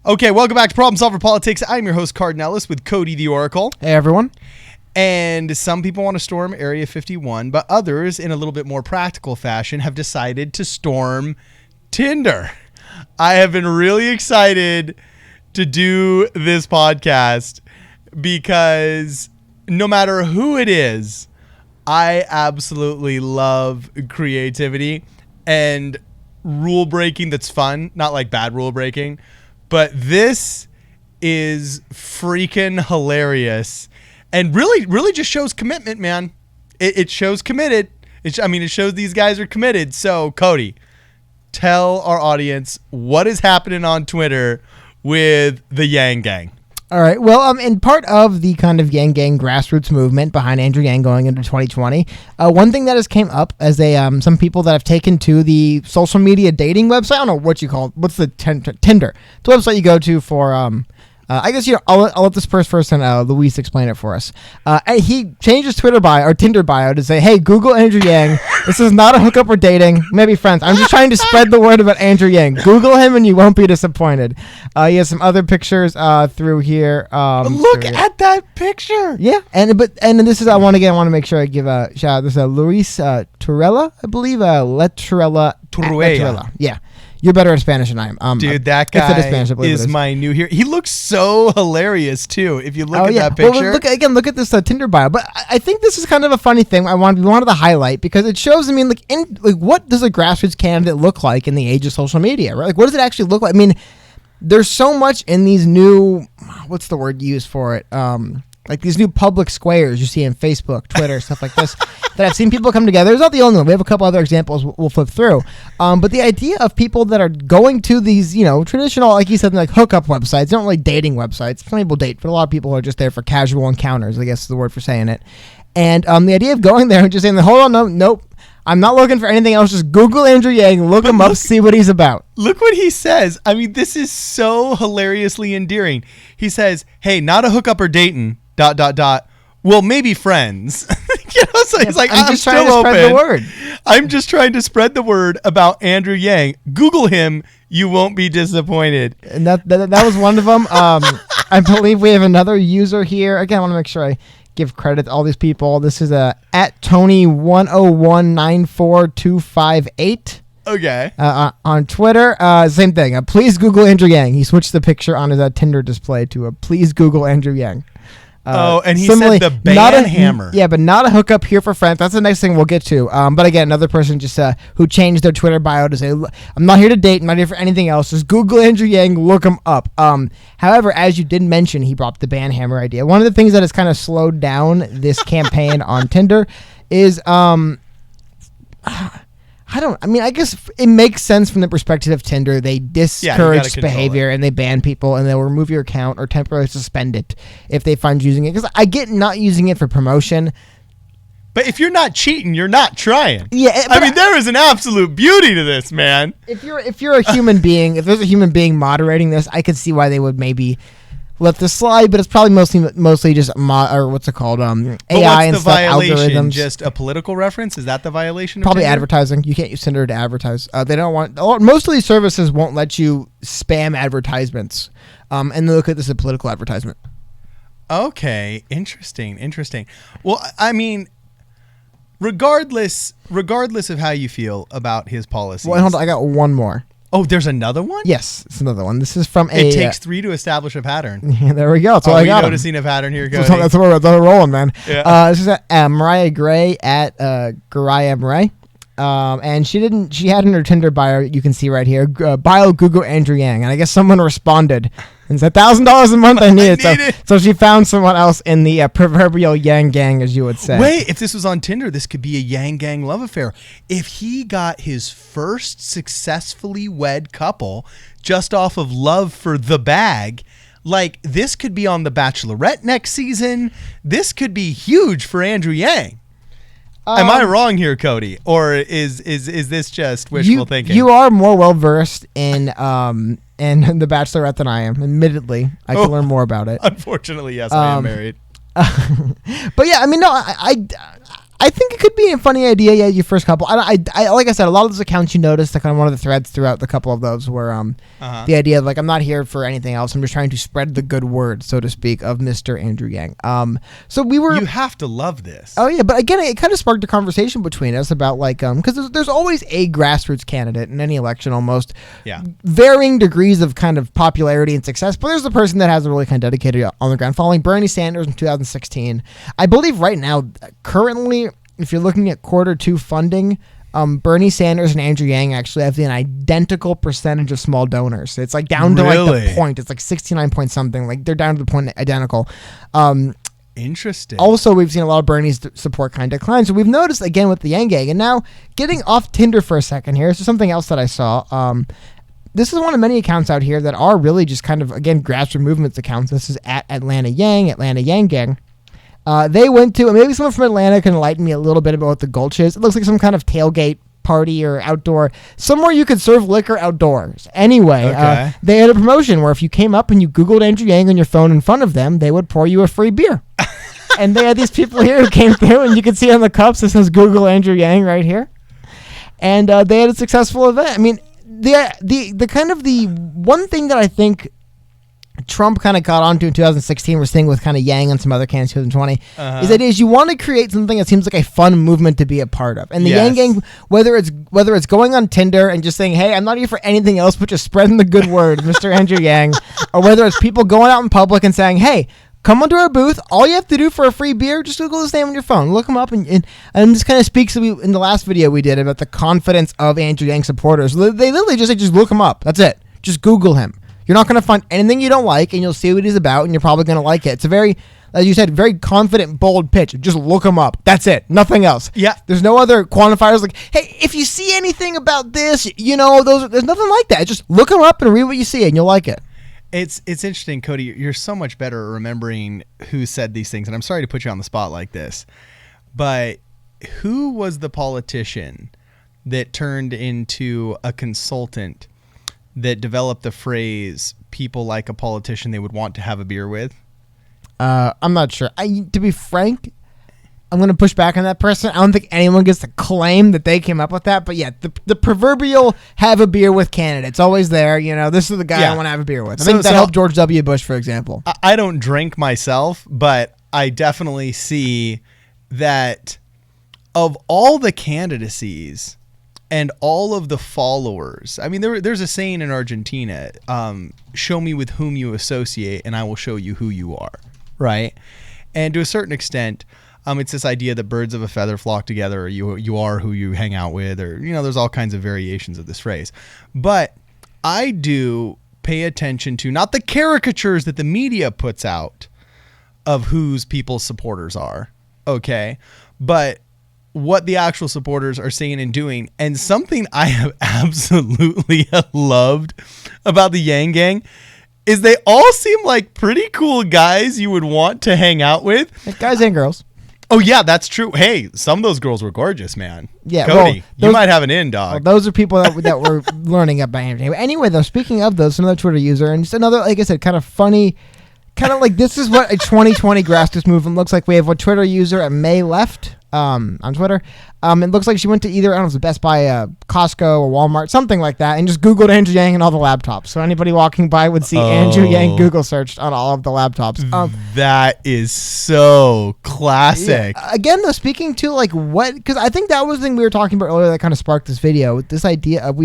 Okay, welcome back to Problem Solver Politics. I'm your host, Cardinellis, with Cody the Oracle. Hey, everyone. And some people want to storm Area 51, but others, in a little bit more practical fashion, have decided to storm Tinder. I have been really excited to do this podcast because no matter who it is, I absolutely love creativity and rule breaking that's fun, not like bad rule breaking, but this is freaking hilarious and really just shows commitment, man. It shows committed. It shows these guys are committed. So, Cody, tell our audience what is happening on Twitter with the YangGang. All right. Well, in part of the kind of YangGang grassroots movement behind Andrew Yang going into 2020, one thing that has came up as some people that have taken to the social media dating website. I don't know what you call it. What's the Tinder? The website you go to for I guess I'll let this person Luis explain it for us. He changed his Tinder bio to say, "Hey, Google Andrew Yang. This is not a hookup or dating. Maybe friends. I'm just trying to spread the word about Andrew Yang. Google him and you won't be disappointed." He has some other pictures through here. Look at that picture. Yeah, and this is I want to make sure I give a shout out. This is Luis Turella, I believe. Turella. Yeah. You're better at Spanish than I am. Dude, that guy is my new hero. He looks so hilarious, too, if you look at that picture. Well, look at this Tinder bio. But I think this is kind of a funny thing we wanted to highlight because it shows, what does a grassroots candidate look like in the age of social media, right? Like, what does it actually look like? I mean, there's so much in these new, what's the word used for it? Like these new public squares you see in Facebook, Twitter, stuff like this, that I've seen people come together. It's not the only one. We have a couple other examples we'll flip through. But the idea of people that are going to these, traditional, like you said, like hookup websites, not really dating websites. Some people date, but a lot of people are just there for casual encounters, I guess is the word for saying it. And the idea of going there and just saying, hold on, nope. I'm not looking for anything else. Just Google Andrew Yang, look him up, see what he's about. Look what he says. I mean, this is so hilariously endearing. He says, "Hey, not a hookup or dating, ... Well, maybe friends." So he's like, I'm just trying to spread the word. I'm just trying to spread the word about Andrew Yang. Google him. You won't be disappointed. And that was one of them. I believe we have another user here. Again, I want to make sure I give credit to all these people. This is at Tony10194258. Okay. On Twitter, same thing. Please Google Andrew Yang. He switched the picture on his Tinder display to please Google Andrew Yang. And he said the band hammer. Yeah, but not a hookup here for friends. That's the next thing we'll get to. But again, another person just who changed their Twitter bio to say, "I'm not here to date. I'm not here for anything else. Just Google Andrew Yang. Look him up." However, as you did mention, he brought up the band hammer idea. One of the things that has kind of slowed down this campaign on Tinder is I guess it makes sense from the perspective of Tinder. They discourage behavior and they ban people and they'll remove your account or temporarily suspend it if they find you using it. Because I get not using it for promotion. But if you're not cheating, you're not trying. Yeah, there is an absolute beauty to this, man. If you're a human being, if there's a human being moderating this, I could see why they would maybe let this slide, but it's probably mostly just what's it called? AI and stuff, algorithms. Just a political reference? Is that the violation? Probably of advertising. You can't use Tinder to advertise. They don't want. Most of these services won't let you spam advertisements. And look at this as a political advertisement. Okay, interesting. Well, I mean, regardless of how you feel about his policies. Well, hold on, I got one more. Oh, there's another one? Yes, it's another one. This is from It takes three to establish a pattern. Yeah, there we go. That's all I got. Noticing a pattern here, Cody. That's what we're rolling, man. Yeah. This is Mariah Gray at Garaya Murray. And she had in her Tinder bio, you can see right here, bio Google Andrew Yang. And I guess someone responded and said, $1,000 a month, I need it. So she found someone else in the proverbial Yang Gang, as you would say. Wait, if this was on Tinder, this could be a Yang Gang love affair. If he got his first successfully wed couple just off of love for the bag, like this could be on The Bachelorette next season. This could be huge for Andrew Yang. Am I wrong here, Cody, or is this just wishful thinking? You are more well versed in The Bachelorette than I am. Admittedly, I can learn more about it. Unfortunately, yes, I am married. But yeah, I mean, no, I think it could be a funny idea. Yeah, your first couple. I like I said, a lot of those accounts you noticed, like on one of the threads throughout the couple of those, were the idea of like, I'm not here for anything else. I'm just trying to spread the good word, so to speak, of Mr. Andrew Yang. So we were. You have to love this. Oh yeah, but again, it kind of sparked a conversation between us about like, because there's always a grassroots candidate in any election, almost. Yeah. Varying degrees of kind of popularity and success, but there's the person that has a really kind of dedicated on the ground following. Bernie Sanders in 2016, I believe right now, currently. If you're looking at Q2 funding, Bernie Sanders and Andrew Yang actually have an identical percentage of small donors. It's like down to like the point. It's like 69 point something. Like they're down to the point identical. Interesting. Also, we've seen a lot of Bernie's support kind of decline. So we've noticed again with the YangGang. And now getting off Tinder for a second here. So something else that I saw. This is one of many accounts out here that are really just kind of, again, grassroots movements accounts. This is at Atlanta YangGang. They went to, and maybe someone from Atlanta can enlighten me a little bit about what the Gulch is. It looks like some kind of tailgate party or outdoor, somewhere you could serve liquor outdoors. Anyway, they had a promotion where if you came up and you Googled Andrew Yang on your phone in front of them, they would pour you a free beer. And they had these people here who came through, and you can see on the cups, it says Google Andrew Yang right here. And they had a successful event. I mean, the kind of the one thing that I think Trump kind of got onto in 2016, we're seeing with kind of Yang and some other candidates in 2020, is that is you want to create something that seems like a fun movement to be a part of. And the YangGang, whether it's going on Tinder and just saying, hey, I'm not here for anything else but just spreading the good word, Mr. Andrew Yang, or whether it's people going out in public and saying, hey, come onto our booth. All you have to do for a free beer, just Google his name on your phone. Look him up. And this kind of speaks to me in the last video we did about the confidence of Andrew Yang supporters. They literally just say, just look him up. That's it. Just Google him. You're not going to find anything you don't like, and you'll see what he's about, and you're probably going to like it. It's a very, as you said, very confident, bold pitch. Just look him up. That's it. Nothing else. Yeah. There's no other quantifiers like, hey, if you see anything about this, there's nothing like that. Just look him up and read what you see, and you'll like it. It's interesting, Cody. You're so much better at remembering who said these things, and I'm sorry to put you on the spot like this, but who was the politician that turned into a consultant that developed the phrase, people like a politician they would want to have a beer with? I'm not sure. To be frank, I'm going to push back on that person. I don't think anyone gets to claim that they came up with that. But yeah, the proverbial have a beer with candidate. It's always there. This is the guy I want to have a beer with. I think that helped George W. Bush, for example. I don't drink myself, but I definitely see that of all the candidacies and all of the followers, I mean, there's a saying in Argentina, show me with whom you associate and I will show you who you are, right? And to a certain extent, it's this idea that birds of a feather flock together, or you are who you hang out with, or, there's all kinds of variations of this phrase. But I do pay attention to not the caricatures that the media puts out of whose people's supporters are, okay? But what the actual supporters are saying and doing. And something I have absolutely loved about the YangGang is they all seem like pretty cool guys you would want to hang out with. Like guys and girls. Oh, yeah, that's true. Hey, some of those girls were gorgeous, man. Yeah, Cody, you might have an in, dog. Well, those are people that were learning about him. Anyway, though, speaking of those, another Twitter user, and just another, like I said, kind of funny, kind of like this is what a 2020 grassroots movement looks like. We have a Twitter user at May Left on Twitter. It looks like she went to either, I don't know if it's Best Buy, Costco, or Walmart, something like that, and just Googled Andrew Yang and all the laptops. So anybody walking by would see Andrew Yang Google searched on all of the laptops. That is so classic. Yeah. Again, though, speaking to like what, because I think that was the thing we were talking about earlier that kind of sparked this video, with this idea of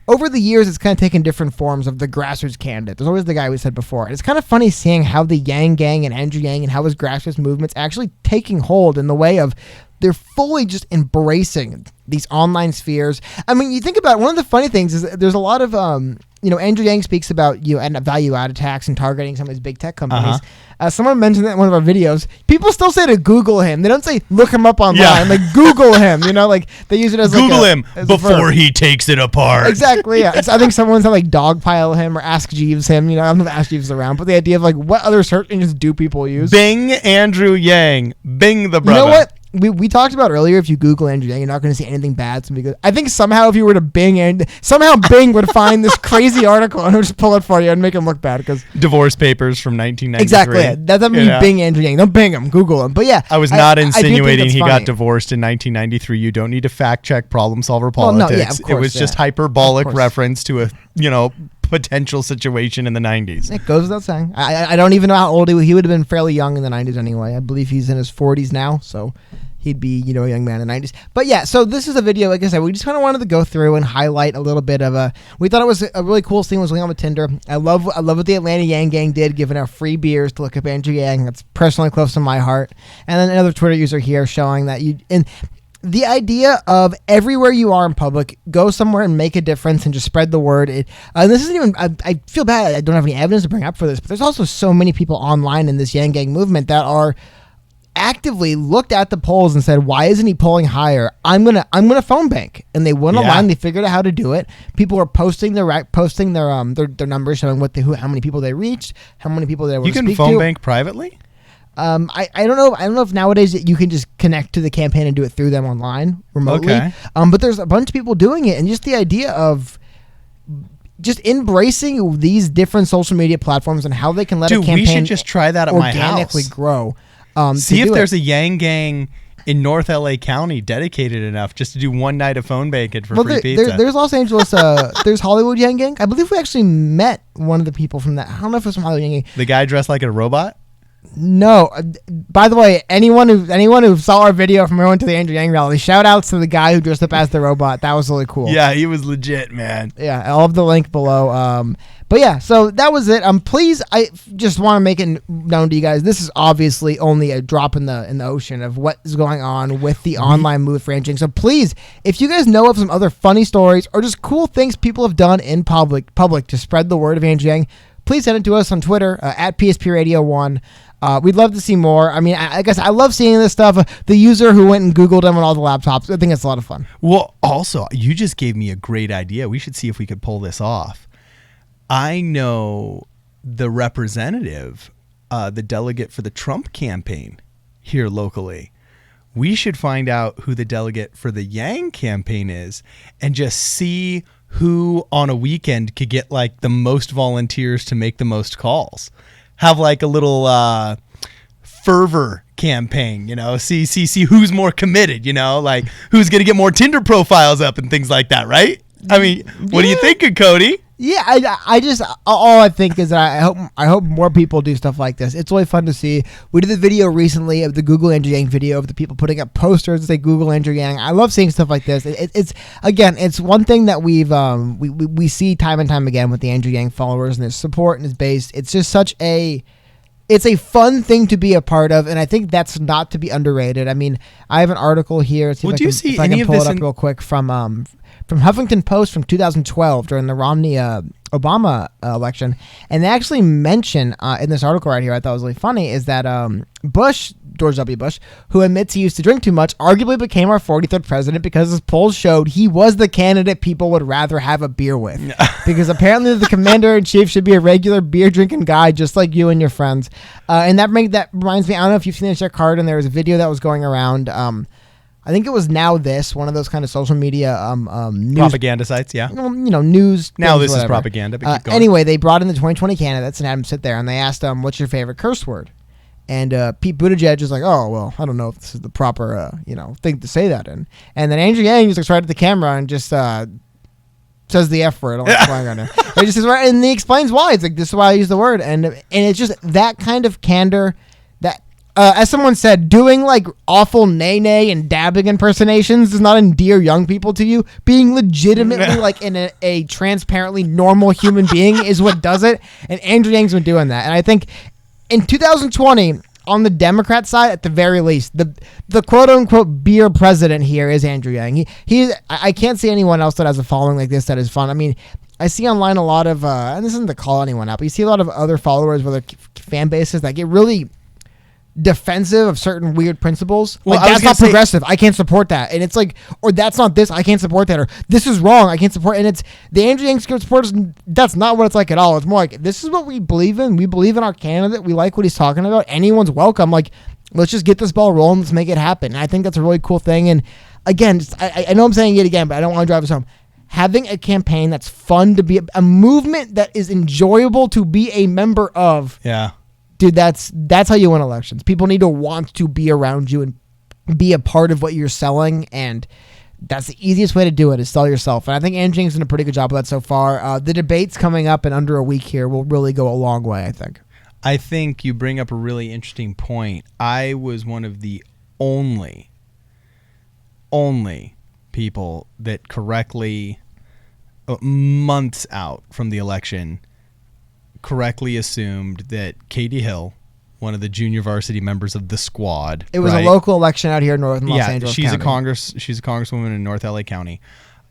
over the years, it's kind of taken different forms of the grassroots candidate. There's always the guy we said before. And it's kind of funny seeing how the YangGang and Andrew Yang and how his grassroots movement's actually taking hold in the way of they're fully just embracing these online spheres. I mean, you think about it, one of the funny things is that there's a lot of, Andrew Yang speaks about value-added tax and targeting some of these big tech companies. Someone mentioned that in one of our videos. People still say to Google him. They don't say look him up online. Yeah. Like Google him. Like they use it as Google him before he takes it apart. Exactly. Yeah. I think someone said like dogpile him or Ask Jeeves him. I don't know if Ask Jeeves is around, but the idea of like what other search engines do people use? Bing Andrew Yang. Bing the brother. You know what? we talked about earlier, if you Google Andrew Yang, you're not going to see anything bad. So I think somehow if you were to Bing, and somehow Bing would find this crazy article and would just pull it for you and make him look bad. Because divorce papers from 1993. Exactly. Yeah. That doesn't mean Bing Andrew Yang. Don't Bing him. Google him. But yeah. I was not insinuating he got divorced in 1993. You don't need to fact check problem solver politics. Well, no, yeah, of course, it was just hyperbolic reference to a, potential situation in the 90s. It goes without saying. I don't even know how old he would have been. Fairly young in the 90s anyway. I believe he's in his 40s now, so he'd be, a young man in the 90s. But yeah, so this is a video, like I said, we just kind of wanted to go through and highlight a little bit of we thought it was a really cool thing was going on with Tinder. I love what the Atlanta YangGang did, giving out free beers to look up Andrew Yang. That's personally close to my heart. And then another Twitter user here showing that the idea of everywhere you are in public, go somewhere and make a difference and just spread the word. And this isn't even, I feel bad I don't have any evidence to bring up for this, but there's also so many people online in this YangGang movement that are actively looked at the polls and said, why isn't he polling higher? I'm gonna phone bank. And they went online, they figured out how to do it. People are posting their numbers showing how many people they reached, how many people they were. You can phone bank privately? I don't know if nowadays you can just connect to the campaign and do it through them online remotely. Okay. But there's a bunch of people doing it, and just the idea of just embracing these different social media platforms and how they can let a campaign we should just try that at my house. Organically grow. See if there's a YangGang in North LA County dedicated enough just to do one night of phone banking for free pizza. There's Los Angeles. There's Hollywood YangGang. I believe we actually met one of the people from that. I don't know if it was from Hollywood YangGang. The guy dressed like a robot? No. By the way, anyone who saw our video from Irwin to the Andrew Yang rally, shout outs to the guy who dressed up as the robot. That was really cool. Yeah, he was legit, man. Yeah, I'll have the link below. But yeah, so that was it. Please, I just want to make it known to you guys, this is obviously only a drop in the ocean of what is going on with the online move for Andrew Yang. So please, if you guys know of some other funny stories or just cool things people have done in public to spread the word of Andrew Yang, please send it to us on Twitter at PSP Radio 1. We'd love to see more. I mean, I guess I love seeing this stuff. The user who went and Googled them on all the laptops, I think it's a lot of fun. Well, also, you just gave me a great idea. We should see if we could pull this off. I know the representative, the delegate for the Trump campaign here locally. We should find out who the delegate for the Yang campaign is and just see who on a weekend could get like the most volunteers to make the most calls. Have like a little fervor campaign, see who's more committed, like who's going to get more Tinder profiles up and things like that, right? I mean, what do you think, Cody? Yeah, I just all I think is that I hope more people do stuff like this. It's really fun to see. We did the video recently of the Google Andrew Yang video of the people putting up posters that say Google Andrew Yang. I love seeing stuff like this. It's one thing that we see time and time again with the Andrew Yang followers and his support and his base. It's just it's a fun thing to be a part of, and I think that's not to be underrated. I mean, I have an article here. If I can pull it up real quick from Huffington Post from 2012 during the Romney-Obama election. And they actually mention in this article right here, I thought was really funny, is that George W. Bush, who admits he used to drink too much, arguably became our 43rd president because his polls showed he was the candidate people would rather have a beer with. Because apparently the commander-in-chief should be a regular beer-drinking guy just like you and your friends. And that reminds me, I don't know if you've seen the Check Card, and there was a video that was going around. I think it was Now This, one of those kind of social media news propaganda sites, yeah. News. Now This whatever. is propaganda. But keep going. Anyway, they brought in the 2020 candidates and had them sit there, and they asked them, "What's your favorite curse word?" And Pete Buttigieg is like, "Oh, well, I don't know if this is the proper thing to say that in." And then Andrew Yang just looks right at the camera and just says the F word. I don't know what's going on there. He just says, right, and he explains why. It's like, this is why I use the word, and it's just that kind of candor. As someone said, doing like awful nay and dabbing impersonations does not endear young people to you. Being legitimately like in a transparently normal human being is what does it. And Andrew Yang's been doing that. And I think in 2020, on the Democrat side, at the very least, the quote unquote beer president here is Andrew Yang. I can't see anyone else that has a following like this that is fun. I mean, I see online a lot of, and this isn't to call anyone out, but you see a lot of other followers with their fan bases that get really defensive of certain weird principles. Well, like, that's not progressive. I can't support that. And it's like, or that's not this. I can't support that. Or this is wrong. I can't support. And it's the Andrew Yang supporters. That's not what it's like at all. It's more like, this is what we believe in. We believe in our candidate. We like what he's talking about. Anyone's welcome. Like, let's just get this ball rolling. Let's make it happen. And I think that's a really cool thing. And again, I know I'm saying it again, but I don't want to drive us home. Having a campaign that's fun to be a movement that is enjoyable to be a member of. Yeah. Dude, that's how you win elections. People need to want to be around you and be a part of what you're selling, and that's the easiest way to do it is sell yourself. And I think YangGang's done a pretty good job of that so far. The debates coming up in under a week here will really go a long way, I think. I think you bring up a really interesting point. I was one of the only people that correctly, months out from the election, correctly assumed that Katie Hill, one of the junior varsity members of the squad. It was a local election out here in Los Angeles she's County. She's a congresswoman in North LA County.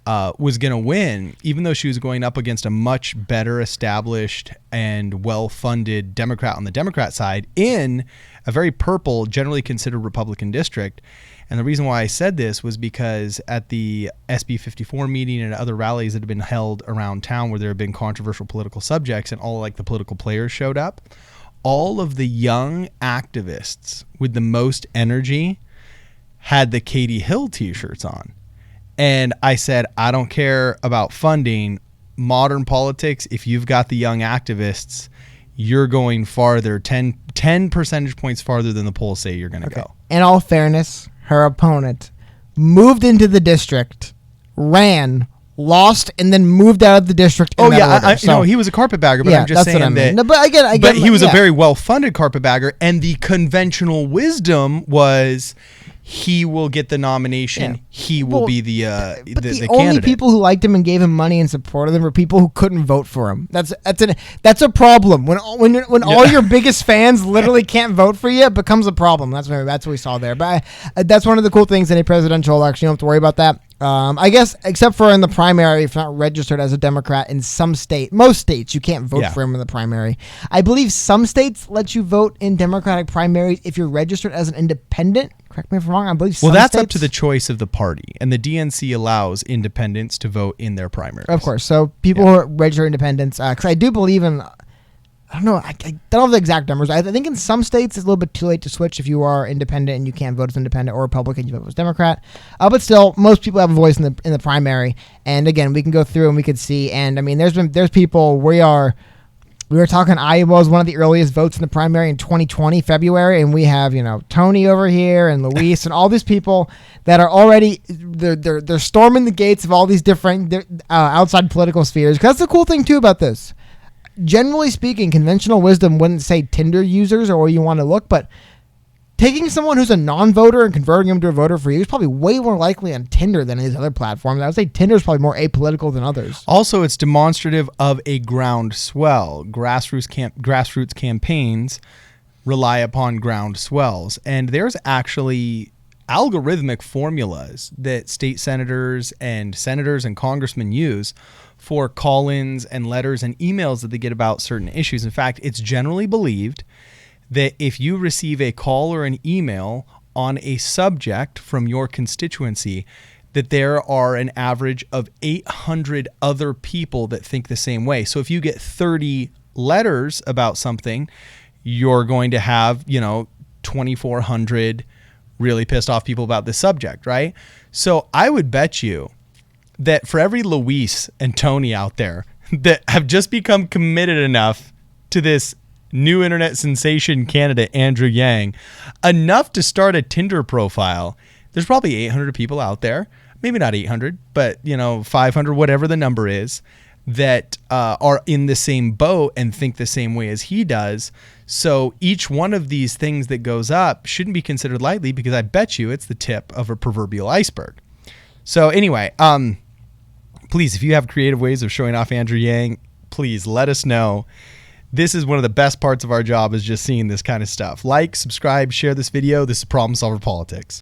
Was going to win, even though she was going up against a much better established and well-funded Democrat on the Democrat side in a very purple, generally considered Republican district. And the reason why I said this was because at the SB 54 meeting and other rallies that have been held around town where there have been controversial political subjects and all like the political players showed up, all of the young activists with the most energy had the Katie Hill t-shirts on. And I said, I don't care about funding. Modern politics, if you've got the young activists, you're going farther, 10 percentage points farther than the polls say you're going to go. In all fairness, her opponent moved into the district, ran, lost, and then moved out of the district. Oh yeah, no, he was a carpetbagger, but I'm just saying that. No, but again, but he was a very well-funded carpetbagger, and the conventional wisdom was he will get the nomination. Yeah. He will be the only candidate. People who liked him and gave him money and supported him were people who couldn't vote for him. That's a problem. When all your biggest fans literally can't vote for you, it becomes a problem. That's what we saw there. But that's one of the cool things in a presidential election. You don't have to worry about that. I guess except for in the primary, if not registered as a Democrat in most states, you can't vote for him in the primary. I believe some states let you vote in Democratic primaries if you're registered as an independent. Correct me if I'm wrong. I believe some that's states, up to the choice of the party, and the DNC allows independents to vote in their primaries. Of course. So people who are registered independents, because I do believe in. I don't know. I don't have the exact numbers. I think in some states it's a little bit too late to switch if you are independent and you can't vote as independent or Republican, you vote as Democrat. But still, most people have a voice in the primary. And again, we can go through and we could see. And I mean, there's people. We were talking Iowa was one of the earliest votes in the primary in 2020 February, and we have Tony over here and Luis and all these people that are already they're storming the gates of all these different outside political spheres. Because that's the cool thing too about this. Generally speaking, conventional wisdom wouldn't say Tinder users or where you want to look, but taking someone who's a non-voter and converting them to a voter for you is probably way more likely on Tinder than these other platforms. I would say Tinder is probably more apolitical than others. Also, it's demonstrative of a groundswell. Grassroots campaigns rely upon groundswells, and there's actually algorithmic formulas that state senators and congressmen use for call-ins and letters and emails that they get about certain issues. In fact, it's generally believed that if you receive a call or an email on a subject from your constituency, that there are an average of 800 other people that think the same way. So if you get 30 letters about something, you're going to have, 2,400 really pissed off people about this subject, right? So I would bet you that for every Luis and Tony out there that have just become committed enough to this new internet sensation candidate, Andrew Yang, enough to start a Tinder profile, there's probably 800 people out there, maybe not 800, but 500, whatever the number is, that are in the same boat and think the same way as he does. So each one of these things that goes up shouldn't be considered lightly, because I bet you it's the tip of a proverbial iceberg. So anyway, please, if you have creative ways of showing off Andrew Yang, please let us know. This is one of the best parts of our job, is just seeing this kind of stuff. Like, subscribe, share this video. This is Problem Solver Politics.